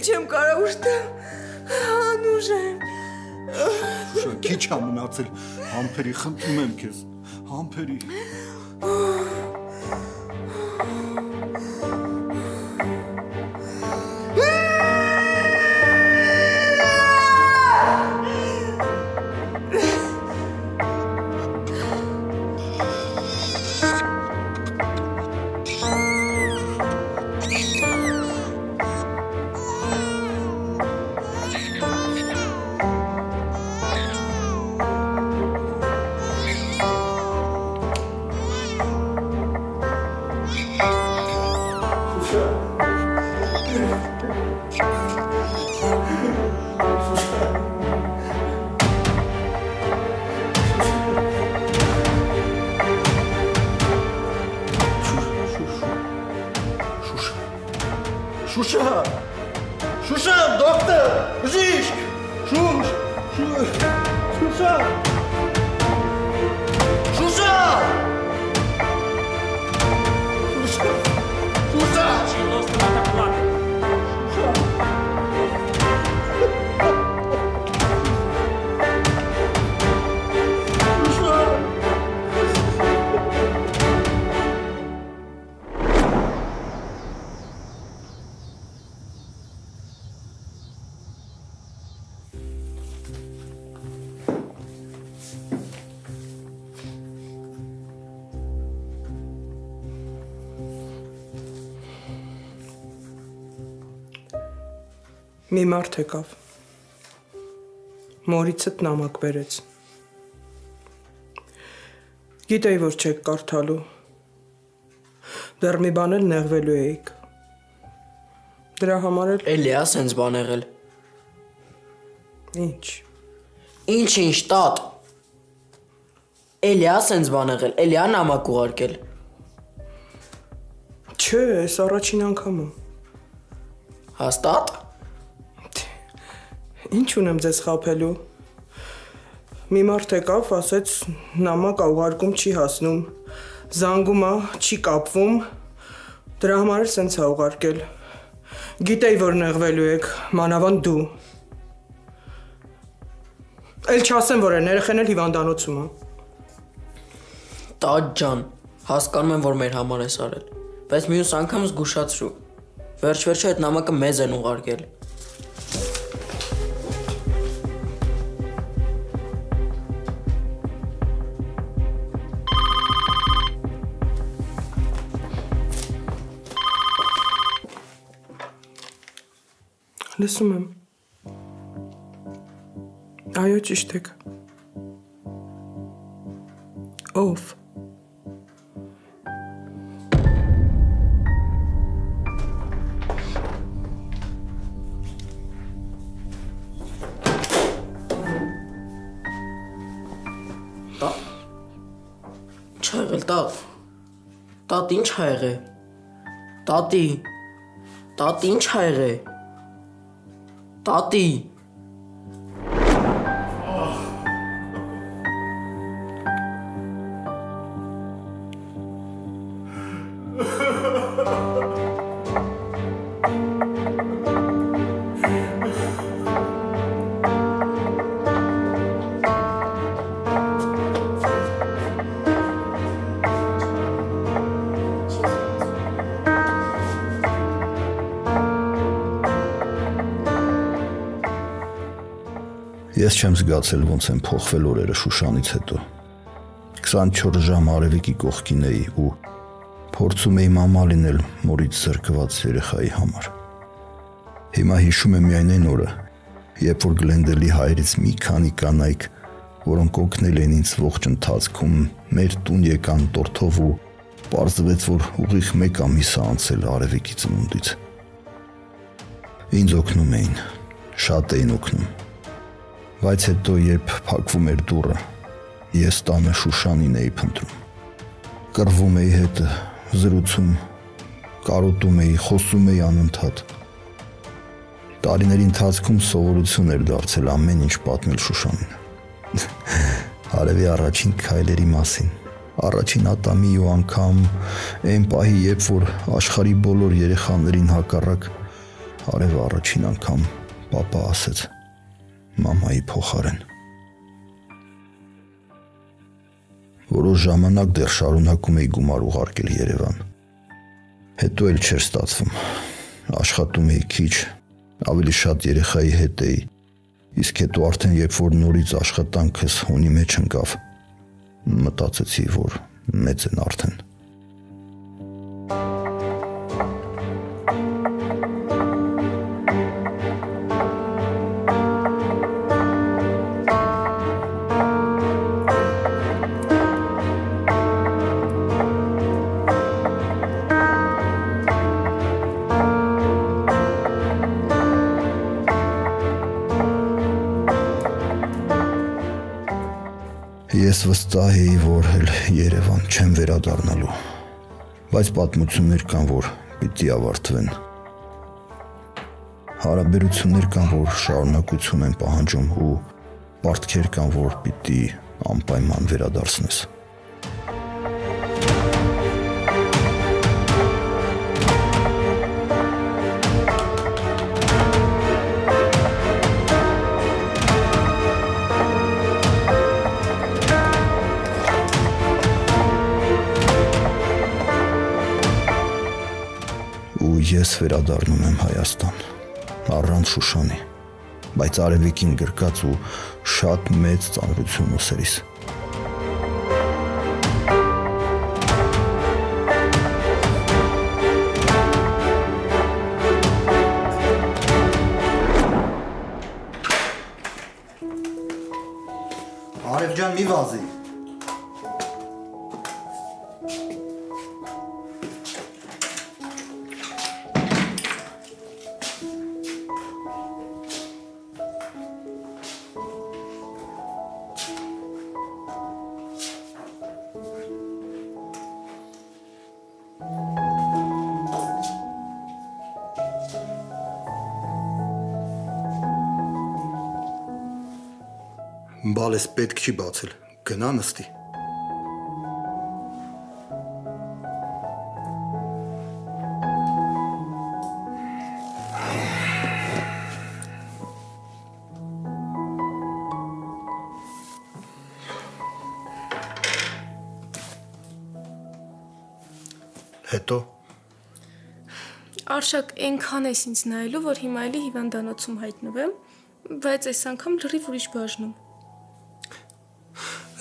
Չեմ կարա ուշտեմ, անուժ եմ։ Շուշա, քիչ ա մնացել, համբերի խնդրում եմ քեզ, համբերի։ Շուշա, դոկտոր, բժիշկ, Շուշա, Մի մարդ եկավ, մորիցդ նամակ բերեց, գիտեի, որ չեք կարդալու, դեռ մի բան էլ նեղվելու էիք, դրա համար էլ… Էլի ա սենց բան եղել։ Ինչ, տատ, էլի ա սենց բան եղել, էլի ա նամակ ուղարկել։ Չէ, ես առաջին անգամ եմ։ Հաստատ։ Ինչ ունեմ ձեզ խաբելու, մի մարդ եկավ, ասեց նամակ ուղարկում չի հասնում, զանգում ա, չի կապվում, դրա համար էլ սենց ա ուղարկել, գիտեի, որ նեղվելու եք, մանավանդ դու, էլ չասեմ, որ են երեխեն էլ հիվանդանոցում ա։ Տաճ ջան, հասկանում եմ, որ մեր համար ես արել, բայց մյուս անգամ զգուշացրու, վերջ-վերջը այդ նամակը մեզ են ուղարկել։ Լսում եմ, այո ճիշտ եք, ով, Ինչ ա եղել, տատ ինչ ա եղել, տատի, ինչ ա եղել, Տատի Ես չեմ զգացել ոնց են փոխվել օրերը Շուշանից հետո 24 ժամ արևիկի կողքին էի ու փորձում էի մամա լինել մորից զրկված երեխայի համար Հիմա հիշում եմ միայն այն օրը երբ որ Գլենդելի հայրից մի քանի կանայք որոնք օգնել են ինձ ողջ ընթացքում, մեր տուն եկան տորթով ու պարզվեց, որ ուղիղ 1 ամիս է անցել Արևիկի ծնունդից։ Ինձ օգնում էին, շատ էին օգնում։ Բայց հետո, երբ փակվում էր դուռը, ես տանը Շուշանին էի փնտրում։ Կռվում էի հետը, զրուցում, կարոտում էի, խոսում էի անընդհատ։ Տարիների ընթացքում սովորություն էր դարձել ամեն ինչ պատմել Շուշանին։ Արևի առաջին քայլերի մասին, առաջին ատամի ու անգամ այն պահի, երբ որ աշխարհի բոլոր երեխաներին հակառակ Արևը առաջին անգամ պապա ասեց մամայի փոխարեն։ Որոշ ժամանակ դեռ շարունակում էի գումար ուղարկել Երևան։ Հետո էլ չէր ստացվում։ Աշխատում էի քիչ, ավելի շատ երեխայի հետ էի, իսկ հետո արդեն երբ որ նորից աշխատանքս հունի մեջ ընկավ, մտածեցի, որ մեծ են արդեն։ Ես վստահ էի, որ էլ Երևան չեմ վերադառնալու, բայց պատմություններ կան, որ պիտի ավարտվեն։ Հարաբերություններ կան, որ շարունակություն են պահանջում ու պարտքեր կան, որ պիտի անպայման վերադարձնես։ Ես վերադառնում եմ Հայաստան, առանց Շուշանի, բայց Արևիկին գրկած ու շատ մեծ ծանրություն ուսերիս։ Արև ջան, մի վազի։ Բալես պետք չի բացել, գնա նստի։ Հետո Արշակ այնքան ես ինձ նայելու, որ հիմա էլի հիվանդանոցում հայտնվեմ, բայց այս անգամ լրիվ ուրիշ բաժնում։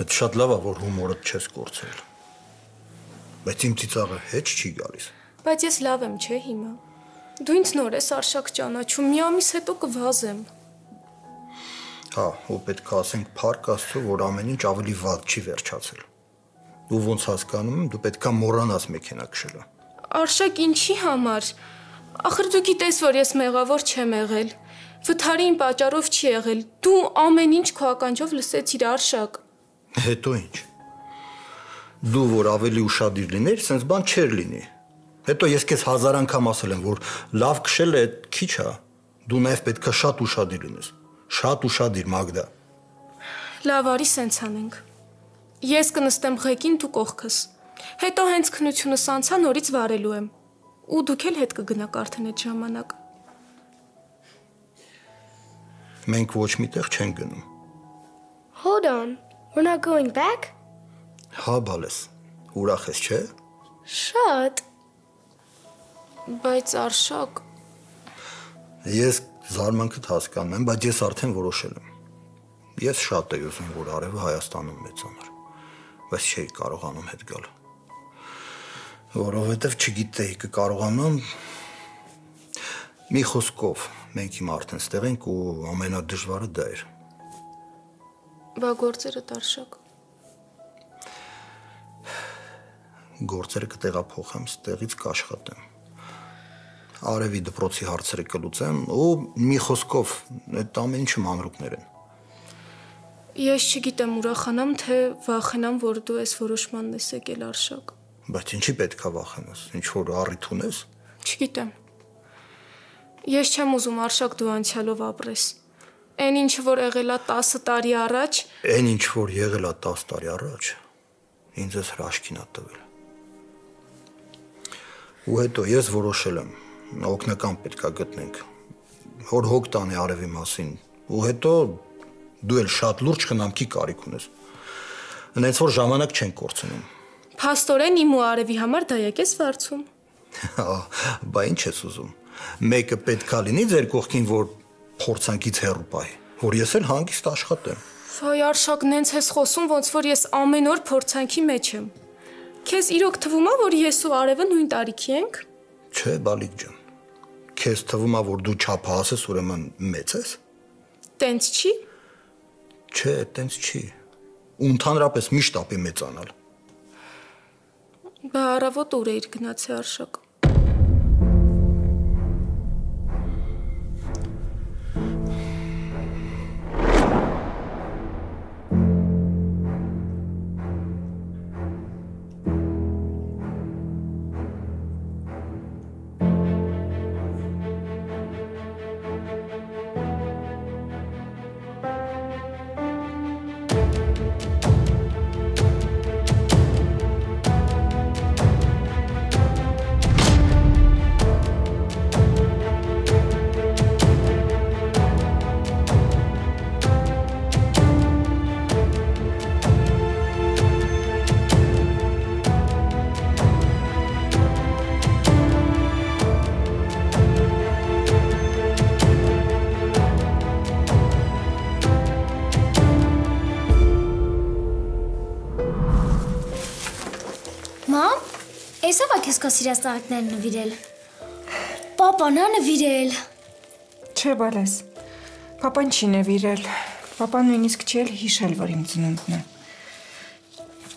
Այդ շատ լավ է, որ հումորդ չես կորցրել։ Բայց իմ ծիծաղը հեչ չի գալիս։ Բայց ես լավ եմ, չէ՞ հիմա։ Դու ինձ նոր ես Արշակ ճանաչում, մի ամիս հետո կվազեմ։ Հա, ու պետք է ասենք փառք Աստծո, որ ամեն ինչ ավելի վատ չի վերջացել։ Դու ոնց հասկանում եմ, դու պետք է մոռանաս մեքենա քշելը։ Արշակ ինչի համար։ Ախր դու գիտես, որ ես մեղավոր չեմ եղել։ Վթարի իմ պատճառով չի եղել։ Դու ամեն ինչ քո ականջով լսեցիր, Արշակ։ Հետո ինչ։ Դու որ ավելի ուշադիր լիներ, sense բան չէր լինի։ Հետո ես քեզ 1000 անգամ ասել եմ, որ լավ քշելը քիչ է։ Դու նաև պետք է շատ ուշադիր լինես։ Շատ ուշադիր, Մագդա։ Լավ, արի սենց անենք։ Ես կնստեմ ղեկին, դու կողքս։ Հետո հենց քնությունս անցա, նորից վարելու եմ։ Ու դուք էլ հետ կգնաք արդեն այդ ժամանակ։ Մենք ոչ միտեղ չենք գնում։ Hold on. We're not going back? Հա, բալես։ Ուրախ ես, չէ՞։ Շատ։ Բայց Արշակ, Ես զարմանքդ հասկանում եմ, բայց ես արդեն որոշել եմ։ Ես շատ էի ուզում, որ Արևը Հայաստանում մեծանար, բայց չէի կարողանում հետ գալ։ Որովհետև չգիտեի կկարողանամ։ Մի խոսքով, մենք հիմա արդեն ստեղ ենք ու ամենադժվարը դա էր։ Բա գործերը Տարշակ։ Գործերը կտեղափոխեմ, ստեղից կաշխատեմ։ Արևի դպրոցի հարցերը կլուծեմ ու մի խոսքով այդ ամեն ինչը մանրուքներ են։ Ես չգիտեմ ուրախանամ, թե վախենամ, որ դու այս որոշմանն ես եկել Արշակ։ Բայց ինչի պետք է վախենաս, ինչ որ առիթ ունես։ Չգիտեմ։ Ես չեմ ուզում Արշակ դու անցյալով ապրես։ Այն ինչը որ եղել է 10 տարի առաջ, Այն ինչ որ եղել է 10 տարի առաջ, ինձ էս հրաշքին է տվել։ Ու հետո ես որոշել եմ, օգնական պետք է գտնենք, որ հոգ տանի արևի մասին, ու հետո դու էլ շատ լուրջ խնամքի կարիք ունես։ Նենց որ ժամանակ չեն կորցնում։ փաստորեն իմ ու Արևի համար դայակ ես վարձում։ Բա ինչ ես ուզում։ Մեկը պետքա լինի ձեր կողքին, որ փորձանքից հեռու պահի, որ ես էլ հանգիստ աշխատեմ։ Վայ Արշակ, նենց ես խոսում, ոնց որ ես ամեն օր փորձանքի մեջ եմ։ Քեզ իրոք թվում է, որ ես ու Արևը նույն տարիքի ենք։ Չէ, բալիկ ջան։ Քեզ թվում է, որ դու չափահաս ես, ուրեմն մեծ ես։ Տենց չի։ Չէ, տենց չի։ Ու ընդհանրապես միշտ ապի մեծանալ։ Բա առավոտ ուր էիր գնացի Արշակ։ Մամ, այսով է քեզ քո սիրած տաղիքներն նվիրել։ Պապան է նվիրել։ Չէ, բալես։ Պապան չի նվիրել։ Պապան նույնիսկ չի էլ հիշել, որ իմ ծնունդն է։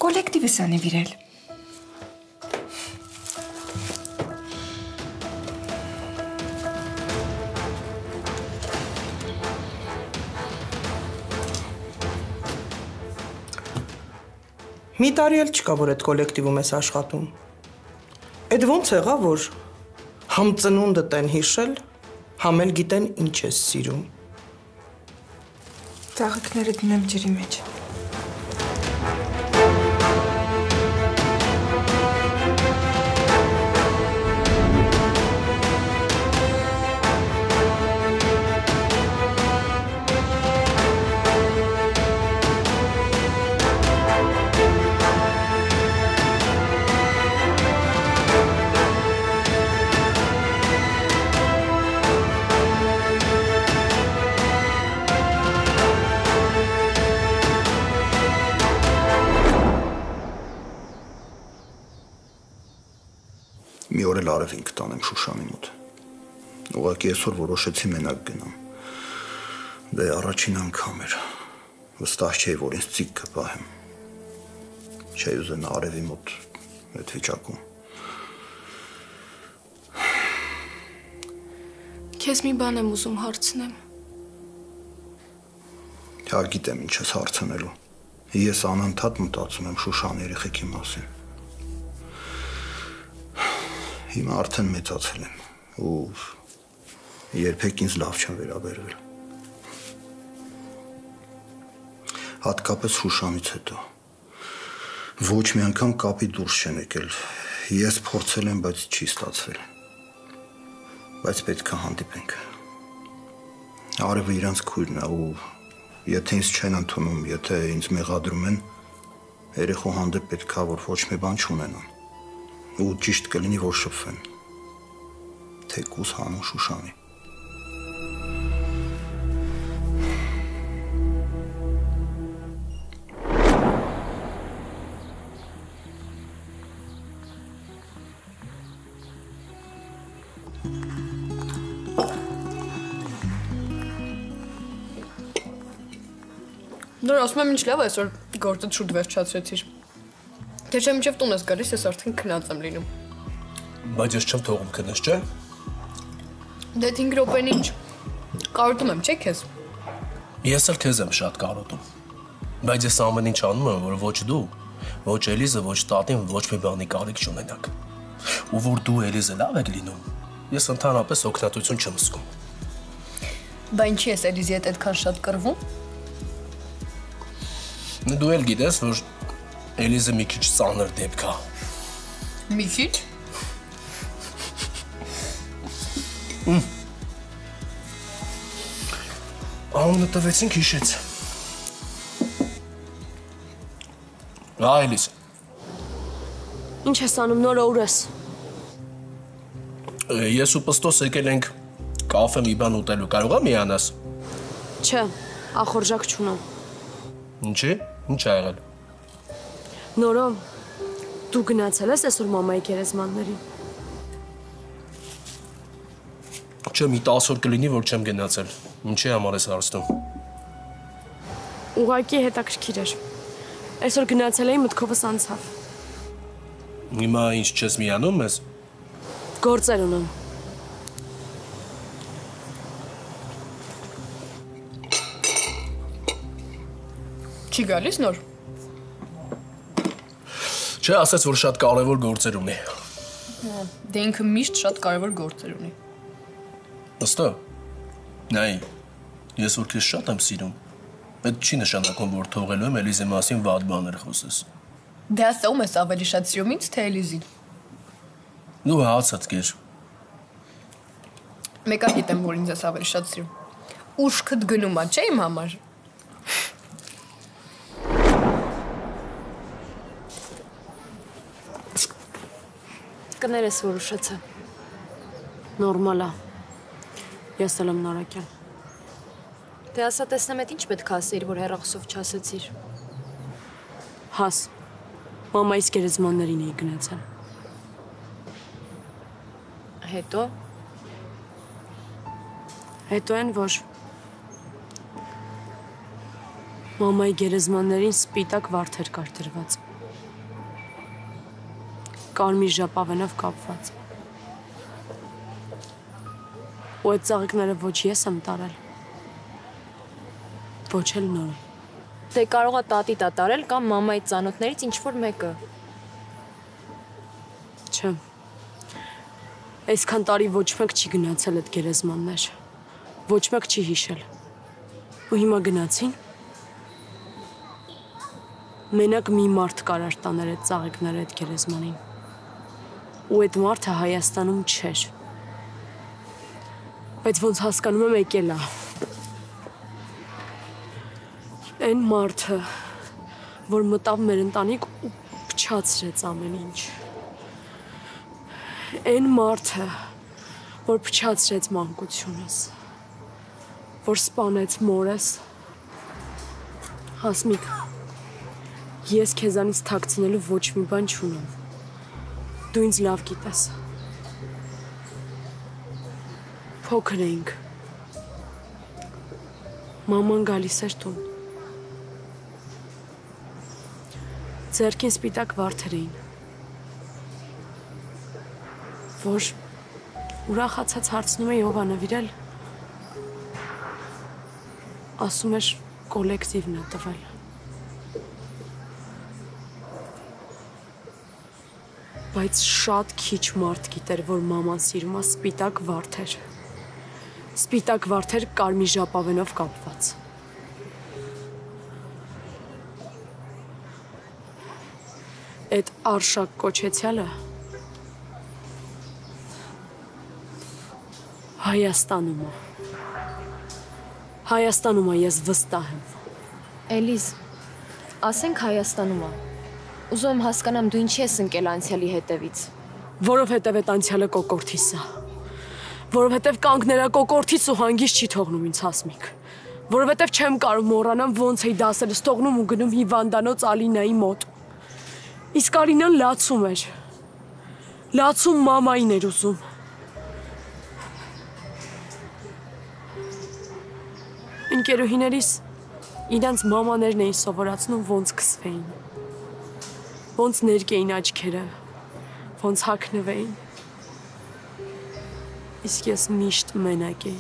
Կոլեկտիվս է նվիրել։ Մի տարի էլ չկա, որ այդ կոլեկտիվում ես աշխատում։ Այդ ոնց եղավ, որ համ ծնունդդ են հիշել, համ էլ գիտեն ինչ ես սիրում։ Ծաղիկները դնեմ ջրի մեջ։ Մի օր էլ արևին կտանեմ Շուշանի մոտ։ Ուղղակի այսօր որոշեցի մենակ գնամ։ Դե առաջին անգամ էր։ Վստահ չէի, որ ինձ ծիկ կպահեմ։ Չէի ուզենա արևի մոտ այդ վիճակում։ Քեզ մի բան եմ ուզում հարցնեմ։ Հա գիտեմ ինչ ես հարցնելու։ Ես անընդհատ մտածում եմ Շուշանի երեխեքի մասին։ Հիմա արդեն մեծացել եմ ու երբեք ինձ լավ չեմ վերաբերվել։ Հատկապես Շուշանից հետո։ Ոչ մի անգամ կապի դուրս չեն եկել։ Ես փորձել եմ, բայց չի ստացվել։ Բայց պետք է հանդիպենք։ Արևը իրանց քույրն է ու եթե ինձ չեն ընդունում, եթե ինձ մեղադրում են, երեխու հանդեպ պետք է որ ոչ մի բան չունենան։ Ու ճիշտ կլինի, որ շփվեն։ Թեկուզ հանուն Շուշանի։ Նոր ասում եմ ինչ լավ է այսօր գործը շուտ վերջացրեցիր։ Թե չէ մինչև տուն ես գալիս, ես արդեն քնած եմ լինում։ Բայց ես չեմ թողում քնես, չէ՞։ Դե 5 րոպեն ինչ։ Կարոտում եմ, չէ՞ քեզ։ Ես էլ քեզ եմ շատ կարոտում։ Բայց ես ամեն ինչ անում եմ, որ ոչ դու, ոչ Էլիզը, ոչ տատին ոչ մի բանի կարիք չունենաք։ Ու որ դու Էլիզը լավ եք լինում, ես ընդհանրապես օգնատություն չեմ զգում։ Բա ինչի ես Էլիզի հետ այդքան շատ կռվում։ Դու էլ գիտես, որ Էլիզը մի քիչ ծանր դեպք է։ Մի քիչ։ Անունը տվեցինք հիշեց։ Այլիս։ Ինչ ես անում, նոր ուր ես։ Ես ու Պստոս եկել ենք կաֆե մի բան ուտելու, կարող է միանաս։ Չէ, ախորժակ չունեմ։ Ինչի՞։ Ինչ ա եղել։ Նորո, դու գնացել ես այսօր մամայի գերեզմաններին։ Չէ, մի 10 օր կլինի, որ չեմ գնացել։ Ինչի համար ես հարցնում։ Ուղղակի հետաքրքիր էր։ Այսօր գնացել էի, մտքովս անցավ։ Հիմա ինչ չես միանում ես։ Գործեր ունեմ։ Չի գալիս նոր։ Չէ, ասաց, որ շատ կարևոր գործեր ունի։ Դե ինքը միշտ շատ կարևոր գործեր ունի։ Պստո։ Նայ, ես որ քեզ շատ եմ սիրում։ Այդ չի նշանակում, որ թողելու եմ Էլիզի մասին վատ բաներ խոսես։ Դե ասա ում ես ավելի շատ սիրում ինձ, թե Էլիզին։ Դու հացած կեր։ Մեկը գիտեմ, որ ինձ ես ավելի շատ սիրում։ Ուշքդ գնում ա, չէ՞ իմ համար։ Կներես, որ ուշացա։ Նորմալ է։ Ես էլ եմ նորակյան։ Դե ասա տեսնեմ էդ ինչ պետք է ասեիր, որ հեռախոսով չասեցիր։ Հաս, մամայիս գերեզմաններին էի գնացել։ Հետո։ Հետո են, որ մամայի գերեզմաններին սպիտակ վարդեր կար դրված։ Կարմիր ժապավենով կապված։ Ու այդ ծաղիկները ոչ ես եմ տարել, ոչ էլ նորը։ Դե կարող է տատի տա տարել կամ մամայի ծանոթներից ինչ-որ մեկը։ Չէ, այսքան տարի ոչ մեկ չի գնացել այդ գերեզմաններ, ոչ մեկ չի հիշել։ Ու հիմա գնացին, մենակ մի մարդ կարար տաներ այդ ծաղիկները այդ գերեզմանին։ Ու այդ մարդը Հայաստանում չէր։ Բայց ոնց հասկանում եմ եկել է։ Այն մարդը, որ մտավ մեր ընտանիք ու փչացրեց ամեն ինչ։ Այն մարդը, որ փչացրեց մանկությունս, որ սպանեց մորս։ Հասմիկ, ես քեզանից թաքցնելու ոչ մի բան չունեմ։ Դու ինձ լավ գիտես։ Փոքր էինք։ Մաման գալիս էր տուն։ Ձեռքին սպիտակ վարդեր էին, որ ուրախացած հարցնում էի ով ա նվիրել, ասում էր կոլեկտիվն է տվել։ Բայց շատ քիչ մարդ գիտեր, որ մաման սիրում է սպիտակ վարդեր։ Սպիտակ վարդեր կարմիր ժապավենով կապված։ Այդ արշակ կոչեցյալը Հայաստանում է։ Հայաստանում է, ես վստահ եմ։ Էլիզ, ասենք Հայաստանում է։ Ուզում եմ հասկանամ դու ինչի ես ընկել անցյալի հետևից։ Որովհետև այդ անցյալը կոկորտիս է։ Որովհետև կանգներա կոկորտից ու հանգիստ չի թողնում ինձ Հասմիկ։ Որովհետև չեմ կարող մոռանամ ոնց էի դասերս թողնում ու գնում հիվանդանոց Ալինայի մոտ։ Իսկ Ալինան լացում էր։ Լացում մամային էր ուզում։ Ընկերուհիներիս Իրանց մամաներն էին սովորացնում ոնց քսվեին։ Ոնց ներկեին աչքերը, ոնց հագնվեին։ Իսկ ես միշտ մենակ էի։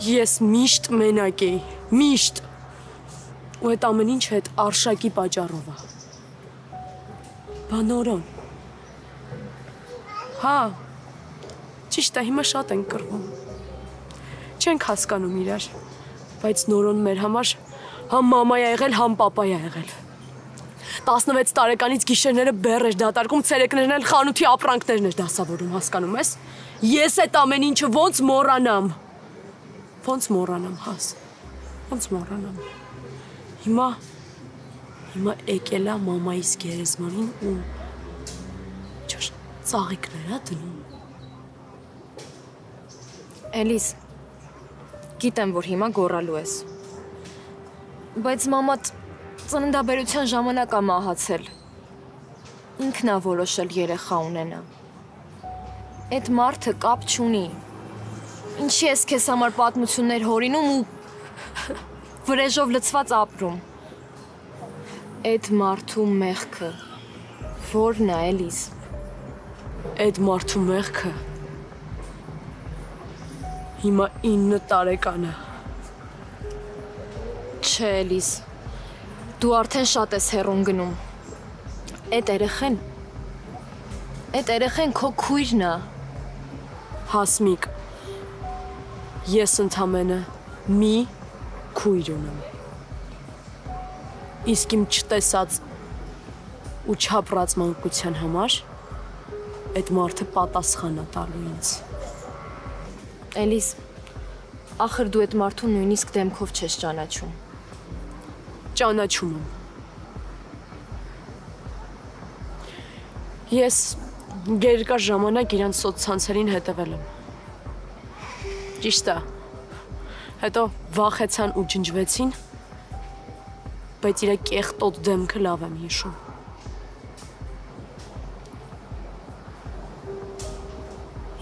Ես միշտ մենակ էի, միշտ։ Ու այդ ամեն ինչը այդ արշակի պատճառով է։ Բա Նորոն։ Հա, ճիշտ է, հիմա շատ ենք կռվում։ Չենք հասկանում իրար, բայց Նորոն մեր համար համ մամա է եղել, համ պապա է եղել։ 16 տարեկանից գիշերները բեռ էր դատարկում, ցերեկներն էլ խանութի ապրանքներն էր դասավորում, հասկանում ես։ Ես այդ ամեն ինչը ոնց մոռանամ։ Ոնց մոռանամ, հաս։ Ոնց մոռանամ։ Հիմա եկել է մամայիս գերեզմանին ու ճիշտ ծաղիկներ է դնում։ Էլիս, գիտեմ, որ հիմա գոռալու ես։ Բայց մամատ ծննդաբերության ժամանակ է մահացել։ Ինքն է որոշել երեխա ունենա։ Այդ մարդը կապ չունի։ Ինչի ես քեզ համար պատմություններ հորինում ու վրեժով լցված ապրում։ Այդ մարդու մեղքը որն է, Էլիս։ Այդ մարդու մեղքը հիմա 9 տարեկան է։ Չէ, Էլիս, դու արդեն շատ ես հեռուն գնում։ Այդ երեխեն քո քույրն է։ Հասմիկ, ես ընդամենը մի քույր ունեմ։ Իսկ իմ չտեսած ու չապրած մանկության համար այդ մարդը պատասխան է տալու ինձ։ Էլիս, ախր դու այդ մարդուն նույնիսկ դեմքով չես ճանաչում։ Ճանաչում եմ։ Ես երկար ժամանակ իրանց սոցցանցերին հետևել եմ։ Ճիշտ է։ Հետո վախեցան ու ջնջվեցին, բայց իր կեղտոտ դեմքը լավ եմ հիշում։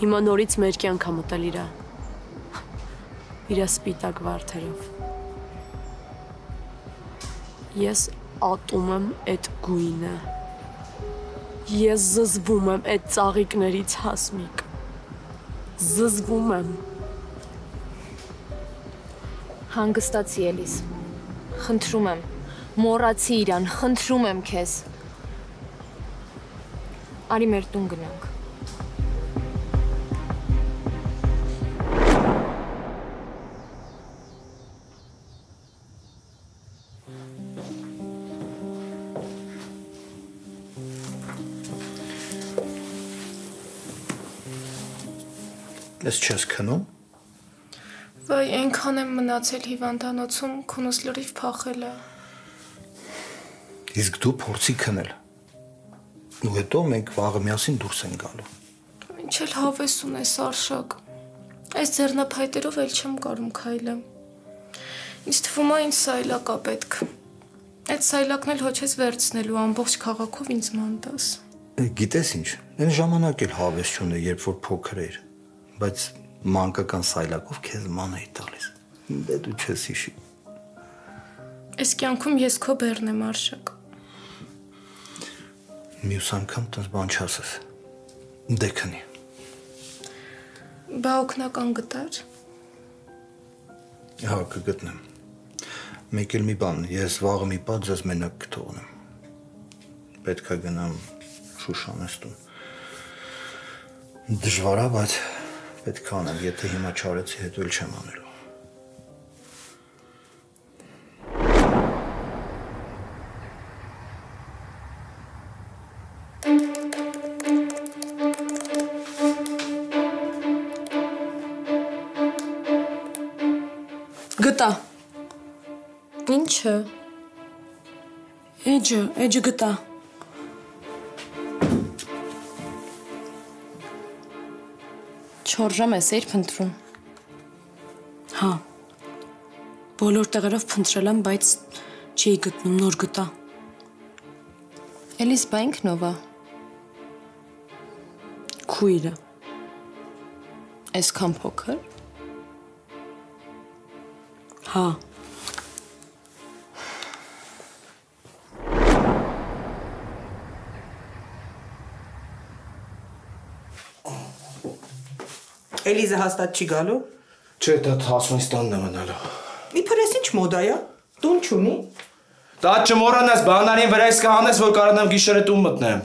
Հիմա նորից մեր կյանք է մտել իր սպիտակ վարդերով։ Ես ատում եմ այդ գույնը։ Ես զզվում եմ այդ ծաղիկներից, Հասմիկ։ Զզվում եմ։ Հանգստացի, Էլիս։ Խնդրում եմ, մոռացի իրան, խնդրում եմ քեզ։ Արի մեր տուն գնանք։ Ես չես քնում։ Վայ, այնքան եմ մնացել հիվանդանոցում, քունս լրիվ փախել է։ Իսկ դու փորձի քնել։ Ու հետո մենք վաղը միասին դուրս ենք գալու։ Ինչ էլ հավես ունես, Արշակ։ Այս ձեռնափայտերով էլ չեմ կարում քայլեմ։ Ինձ թվում է ինձ սայլակ է պետք։ Այդ սայլակն էլ հոչ ես վերցնելու ամբողջ քաղաքով ինձ ման տաս։ Գիտես ինչ, այն ժամանակ էլ հավես չունե, երբ որ փոքր էր, բայց մանկական սայլակով քեզ ման էի տալիս։ Դե դու չես հիշի։ Այս կյանքում ես քո բեռն եմ, Արշակ։ Մյուս անգամ տես բան չասես։ Դե քնի։ Բա օգնական գտար։ Հա, կգտնեմ։ Մեկ էլ մի բան, ես վաղը մի պատ ձեզ մենակ կթողնեմ։ Պետք է գնամ Շուշանես տուն։ Դժվար է, բայց պետք է անեմ, եթե հիմա չարեցի, հետո էլ չեմ անելու։ Գտա։ Ինչը։ Էջը գտա։ Չորժամ ես էիր փնտրում։ Հա։ Բոլոր տեղերով փնտրել եմ, բայց չի գտնում, նոր գտա։ Էլիս բա ինքնով է։ Քույրը։ Այսքան փոքր։ Հա։ Էլիզը հաստատ չի գալու։ Չէ, դա հասունից տանն է մնալու։ Իբր էս ինչ մոդա է։ Տուն չունի։ Դա չմոռանաս, բանալին վրայից կհանես, որ կարողանամ գիշերը տուն մտնեմ։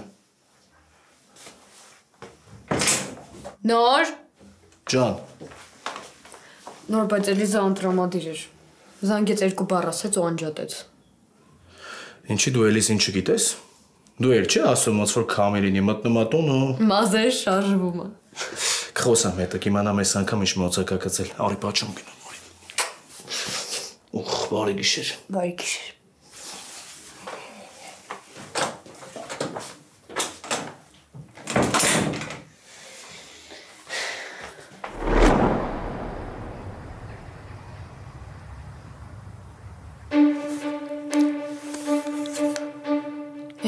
Նոր։ Ջան։ Նոր, բայց Էլիզա անտրամադիր էր։ Զանգեց 2 բառ ասեց ու անջատեց։ Ինչի դու Էլիզին չգիտես։ Դու էլ չի ասում, ոնց որ Քամիլինի մտնում ա տուն ու Մազեր շարժվում է։ Կխոսամ հետը, կիմանամ այս անգամ ինչ մոծակ ա գցել։ Արի պատճում գնում։ Ուխ, բարի գիշեր։ Բարի գիշեր։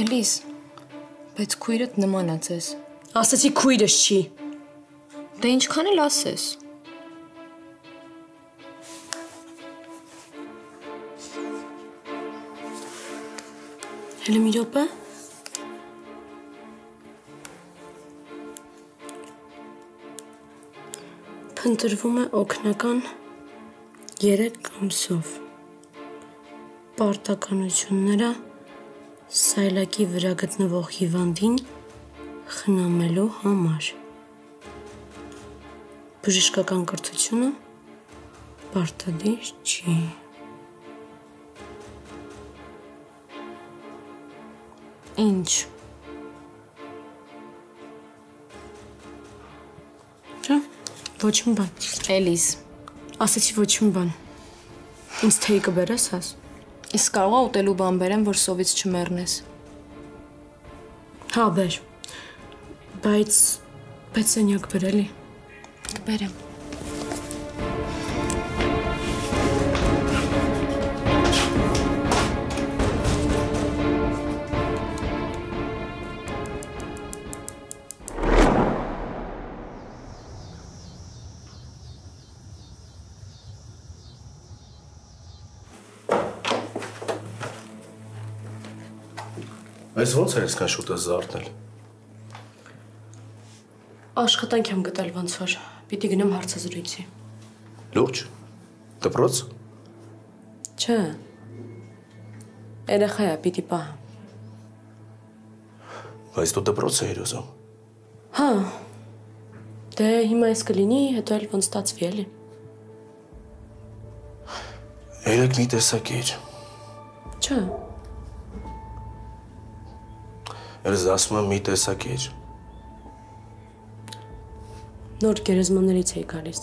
Էլիս, բայց քույրդ նման է ձեզ։ Ասացի քույրս չի։ Դե ինչքան էլ ասես։ Հələ մի րոպե։ Փնտրվում է օգնական 3 ամսով։ Պարտականությունները սայլակի վրա գտնվող հիվանդին խնամելու համար։ Բժշկական կրթությունը պարտադիր չի։ Ինչ։ Չէ, ոչ մի բան։ Էլիս, ասեցի ոչ մի բան։ Ինձ թեյ կբերես հաս։ Իսկ կարող է ուտելու բան բերեմ, որ սովից չմեռնես։ Հա, բեր։ Բայց սենյակ բերելի։ Կբերեմ։ Այս ոնց էր այսքան շուտ ես զարթնել։ Աշխատանք եմ գտել ոնց որ, պիտի գնամ հարցազրույցի։ Լուրջ։ Դպրոց։ Չէ։ Երեխա է, պիտի պահ։ Բայց դու դպրոց էիր ուզում։ Հա։ Դե հիմա այս կլինի, հետո էլ ոնց ստացվի էլի։ Երեք մի տեսակիր։ Չէ։ Ես ասում եմ մի տեսակիր։ Նոր գերեզմաններից էի գալիս։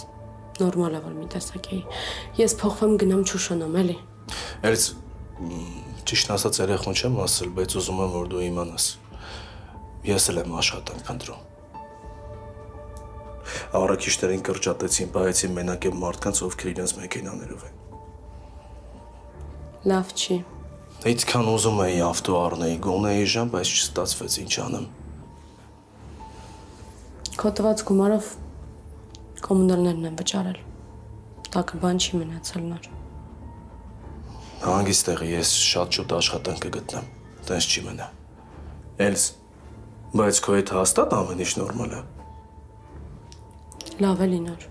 Նորմալ է որ մի տեսակ էի։ Ես փոխվեմ գնամ Չուշանամ, էլի։ Ես ճիշտ ասած երեխուն չեմ ասել, բայց ուզում եմ որ դու իմանաս։ Ես էլ եմ աշխատանք փնտրում։ Առաքիչներին կրճատեցին, պահեցին մենակ եմ մարդկանց, ովքեր իրենց մեքենաներով են։ Լավ չի։ Այդքան ուզում էի ավտո առնեի, գոնեի ժամ, բայց չստացվեց, ինչ անեմ։ Քո տված գումարով կոմունալներն են վճարել։ Տակը բան չի մնացել նոր։ Հանգիստ տեղի ես շատ շուտ աշխատանք կգտնեմ, տենց չի մնա։ Էլս, բայց քո հետ հաստատ ամեն ինչ նորմալ է։ Լավ էլի նոր։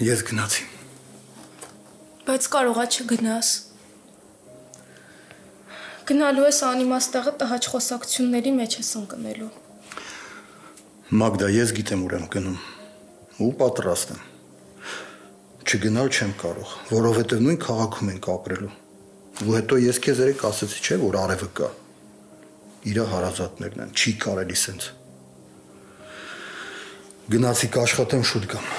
Ես գնացի։ Բայց կարողա չգնաս։ Գնալու ես անիմաստեղը տհաճ խոսակցությունների մեջ ես ընկնելու։ Մագդա, ես գիտեմ ուր եմ գնում ու պատրաստ եմ։ Չգնալ չեմ կարող, որովհետև նույն քաղաքում ենք ապրելու։ Ու հետո ես քեզ երեք ասեցի, չէ, որ արևը կա։ Իրա հարազատներն են, չի կարելի սենց։ Գնացի կաշխատեմ, շուտ գամ։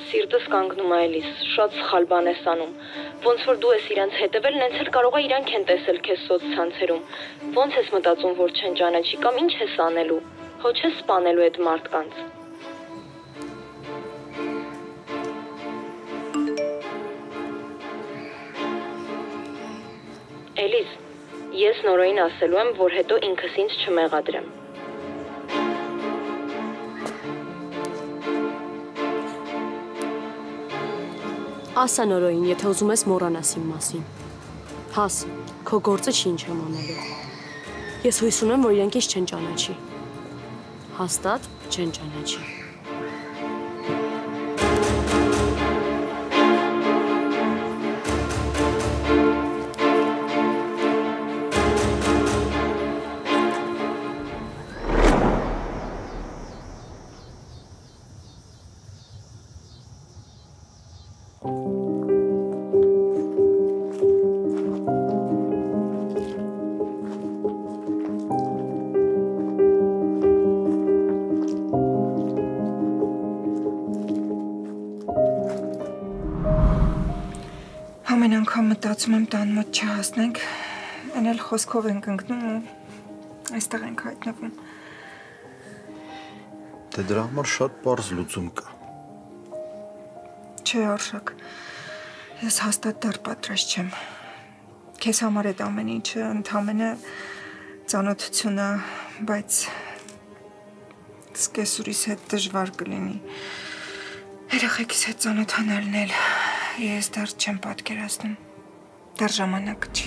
Սիրտս կանգնում է Էլիս, շատ սխալ բան ես անում։ Ոնց որ դու ես իրանց հետևել, նենց էլ կարող է իրանք են տեսել քեզ սոցցանցերում։ Ոնց ես մտածում, որ չեն ճանաչի կամ ինչ ես անելու։ Հո չես սպանելու այդ մարդկանց։ Էլիս, ես նորոյին ասելու եմ, որ հետո ինքս ինձ չմեղադրեմ։ Ասա նորոյին, եթե ուզում ես մոռանաս իմ մասին։ Հաս, քո գործը չի ինչ եմ անելու։ Ես հույս ունեմ, որ իրենք ինձ չեն ճանաչի։ Հաստատ չեն ճանաչի։ Ամեն անգամ մտածում եմ տան մոտ չհասնենք, այն էլ խոսքով ենք ընկնում ու այստեղ ենք հայտնվում։ Դե դրա համար շատ պարզ լուծում կա։ Չէ, Արշակ, ես հաստատ դեռ պատրաստ չեմ։ Քեզ համար այդ ամեն ինչը ընդամենը ծանոթություն է, բայց սկեսուրիս հետ դժվար կլինի։ Երեխեքիս հետ ծանոթանալն էլ ես դեռ չեմ պատկերացնում, դեռ ժամանակը չի։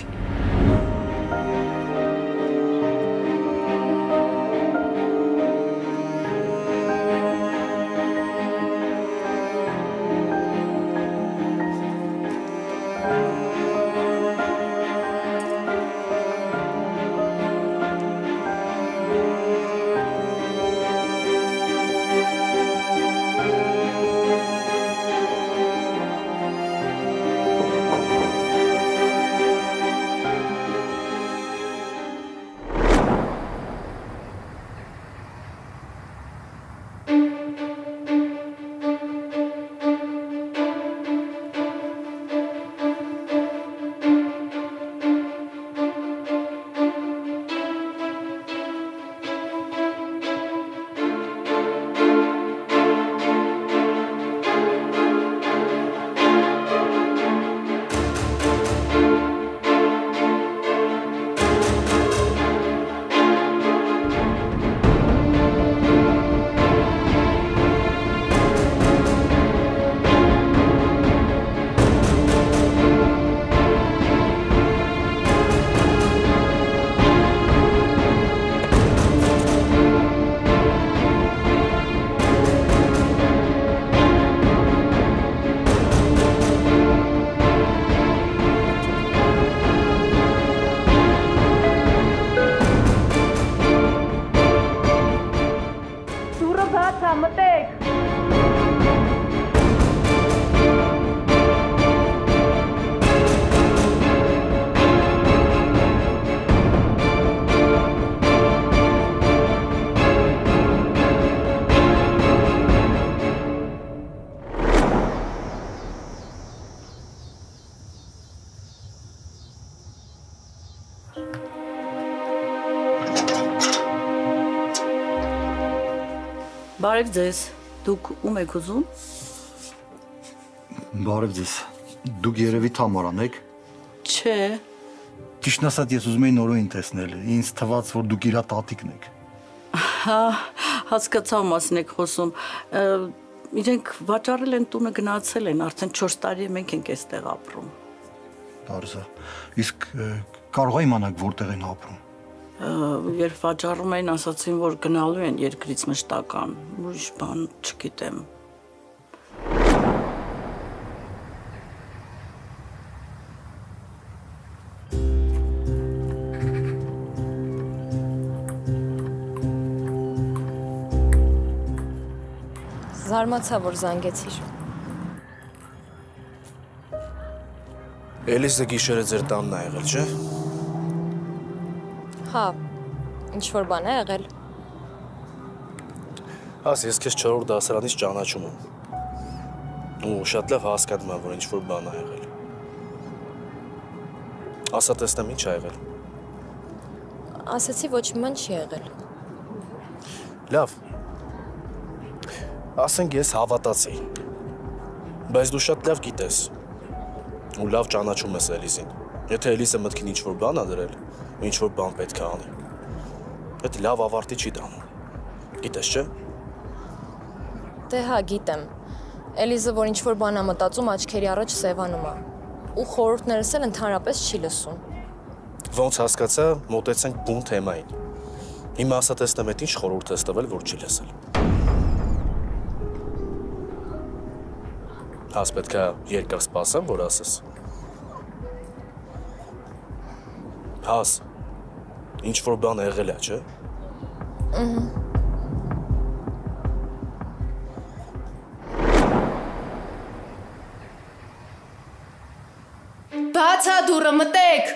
Բարև ձեզ, դուք ում եք ուզում? Բարև ձեզ, դուք երևի Թամարան եք? Չէ։ Ճիշտն ասած ես ուզում էի նորոյին տեսնել, ինձ թվաց, որ դուք իրա տատիկն եք։ Հա, հասկացա ում մասին եք խոսում, իրենք վաճառել են տունը գնացել են, արդեն 4 տարի է մենք ենք այստեղ ապրում։ Դարզա, իսկ կարող է իմանալ որտեղ են ապրում։ Երբ վաճառում էին, ասացին, որ գնալու են երկրից մշտական, ուրիշ բան չգիտեմ։ Զարմացա, որ զանգեցիր։ Էլիսը գիշերը ձեր տանն է եղել, չէ՞։ Հա, ինչ-որ բան է եղել։ Աս, ես քեզ 4-րդ դասարանից ճանաչում եմ։ Ու շատ լավ հասկանում եմ, որ ինչ-որ բան ա եղել։ Ասա տեսնեմ ինչ ա եղել։ Ասացի ոչ մի բան չի եղել։ Լավ։ Ասենք ես հավատացի։ Բայց դու շատ լավ գիտես։ Ու լավ ճանաչում ես Էլիզին։ Եթե Էլիզը մտքին ինչ-որ բան ա դրել, ինչ-որ բան պետք է անի։ Այդ լավ ավարտի չի տանում։ Գիտես չէ։ Դե հա, գիտեմ։ Էլիզը, որ ինչ-որ բան ա մտածում, աչքերի առաջ սևանում ա։ Ու խորհուրդներս էլ ընդհանրապես չի լսում։ Ոնց հասկացա, մոտեցենք բուն թեմային։ Հիմա ասա տեսնեմ այդ ինչ խորհուրդ ես տվել, որ չի լսել։ Հաս պետք է երկար սպասեմ, որ ասես։ Հաս, ինչ-որ բան եղել է, չէ։ Բացա դուռը, մտեք։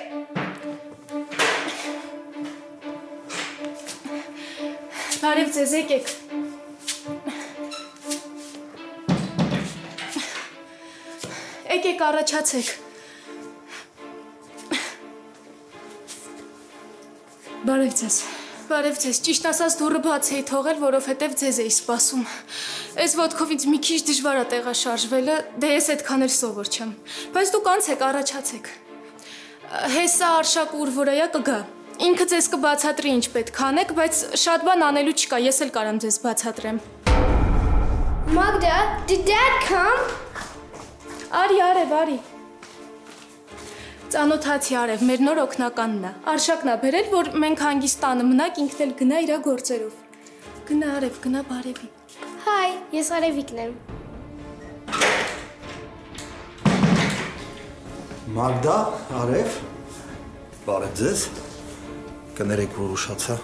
Բարև ձեզ, եկեք։ Եկեք առաջացեք։ Բարև ձեզ։ Բարև ձեզ, ճիշտ ասած դուռը բաց էի թողել, որովհետև ձեզ էի սպասում։ Այս ոտքով ինձ մի քիչ դժվար է տեղաշարժվելը, դե ես այդքան էլ սովոր չեմ։ Բայց դուք անցեք, առաջացեք։ Հեսա Արշակ ուր վրայա կգա։ Ինքը ձեզ կբացատրի ինչ պետք անեք, բայց շատ բան անելու չկա, ես էլ կարամ ձեզ բացատրեմ։ Magda, did Dad come? Արի, արև, արի։ Ծանոթացի արև, մեր նոր օգնականն է։ Արշակն է բերել, որ մենք հանգիստ տանը մնանք, ինքն էլ գնա իր գործերով։ Գնա արև, գնա բարևի։ Հայ, ես Արևիկն եմ։ Մագդա, Արև, բարև ձեզ։ Կներեք, որ ուշացա։